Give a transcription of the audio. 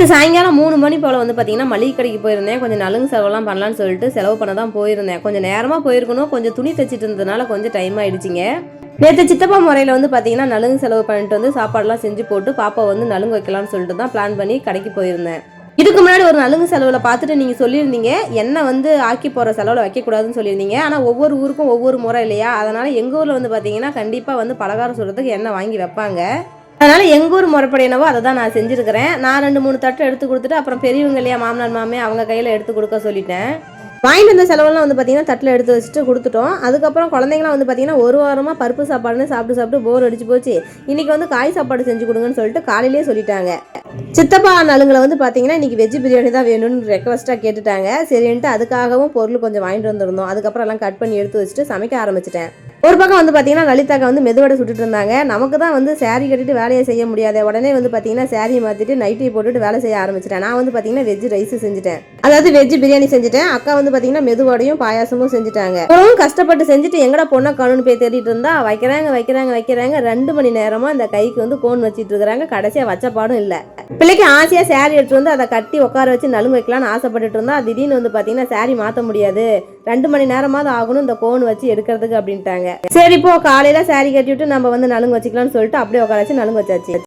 சாயங்காலம் 3 மணி போல் வந்து பார்த்தீங்கன்னா மளிகை கடைக்கு போயிருந்தேன். கொஞ்சம் நலுங்கு செலவெல்லாம் பண்ணலான்னு சொல்லிட்டு செலவு பண்ண தான் போயிருந்தேன். கொஞ்சம் நேரமாக போயிருக்கணும். கொஞ்சம் துணி தைச்சிட்டு இருந்ததுனால கொஞ்சம் டைம் ஆயிடுச்சிங்க. நேற்று சித்தப்பா முறையில் வந்து பார்த்தீங்கன்னா நலுங்கு செலவு பண்ணிட்டு வந்து சாப்பாடெல்லாம் செஞ்சு போட்டு பாப்பா வந்து நலுங்கு வைக்கலாம்னு சொல்லிட்டு தான் பிளான் பண்ணி கடைக்கு போயிருந்தேன். இதுக்கு முன்னாடி ஒரு நலுங்கு செலவில் பார்த்துட்டு நீங்கள் சொல்லியிருந்தீங்க எண்ணெய் வந்து ஆக்கி போகிற செலவில் வைக்கக்கூடாதுன்னு சொல்லியிருந்தீங்க. ஆனால் ஒவ்வொரு ஊருக்கும் ஒவ்வொரு முறை இல்லையா, அதனால் எங்கள் ஊரில் வந்து பார்த்தீங்கன்னா கண்டிப்பாக வந்து பலகாரம் சொல்கிறதுக்கு எண்ணெய் வாங்கி வைப்பாங்க. அதனால் எங்கள் ஊர் முறைப்படி என்னவோ அதை தான் நான் செஞ்சுருக்கிறேன். நான் 2-3 தட்டு எடுத்து கொடுத்துட்டு அப்புறம் பெரியவங்க இல்லையா மாமனார் மாமே அவங்க கையில் எடுத்து கொடுக்க சொல்லிட்டேன். வாங்கிட்டு வந்த செலவெல்லாம் வந்து பார்த்தீங்கன்னா தட்டில் எடுத்து வச்சுட்டு கொடுத்துட்டோம். அதுக்கப்புறம் குழந்தைங்களாம் வந்து பார்த்தீங்கன்னா ஒரு வாரமாக பருப்பு சாப்பாடுன்னு சாப்பிட்டு போர் அடிச்சு போச்சு. இன்றைக்கி வந்து காய் சாப்பாடு செஞ்சு கொடுங்கன்னு சொல்லிட்டு காலையிலேயே சொல்லிட்டாங்க. சித்தப்பா நலுங்களை வந்து பார்த்தீங்கன்னா இன்றைக்கி வெஜ் பிரியாணி தான் வேணும்னு ரெக்வஸ்ட்டாக கேட்டுட்டாங்க. சரின்ட்டு அதுக்காகவும் பொருள் கொஞ்சம் வாங்கிட்டு வந்துருந்தோம். அதுக்கப்புறம் எல்லாம் கட் பண்ணி எடுத்து வச்சுட்டு சமைக்க ஆரம்பிச்சிட்டேன். ஒரு பக்கம் வந்து பார்த்தீங்கன்னா லலிதாக்கா வந்து மெதுவடை சுட்டுட்டு இருந்தாங்க. நமக்கு தான் வந்து சாரீ கட்டிட்டு வேலையை செய்ய முடியாது. உடனே வந்து பார்த்தீங்கன்னா சாரியை மாற்றிட்டு நைட்டி போட்டுட்டு வேலை செய்ய ஆரம்பிச்சிட்டேன். நான் வந்து பார்த்தீங்கன்னா வெஜ் ரைஸ் செஞ்சுட்டேன், அதாவது வெஜ் பிரியாணி செஞ்சுட்டேன். அக்கா வந்து பார்த்தீங்கன்னா மெதுவடையும் பாயாசமும் செஞ்சுட்டாங்க. அப்புறம் கஷ்டப்பட்டு செஞ்சுட்டு எங்கடா பொண்ணை காணுன்னு போய் தேடிட்டு இருந்தா வைக்கிறாங்க 2 மணி நேரமாக இந்த கைக்கு வந்து கோன் வச்சிட்டு இருக்கிறாங்க. கடைசியாக வச்ச பாடும் இல்லை. பிள்ளைக்கு ஆசையாக சாரி எடுத்துட்டு வந்து அதை கட்டி உட்கார வச்சு நலுங்கு வைக்கலான்னு ஆசைப்பட்டுட்டு இருந்தா திடீர்னு வந்து பார்த்தீங்கன்னா சாரி மாற்ற முடியாது, 2 மணி நேரமாவது ஆகணும் இந்த கோன் வச்சு எடுக்கிறதுக்கு அப்படின்ட்டாங்க. சரி இப்போ காலையில் சாரி கட்டி விட்டு நம்ம வந்து நலுங்கு வச்சுக்கலாம்னு சொல்லிட்டு அப்படியே உட்கார வச்சு நலுங்கு வச்சாச்சு.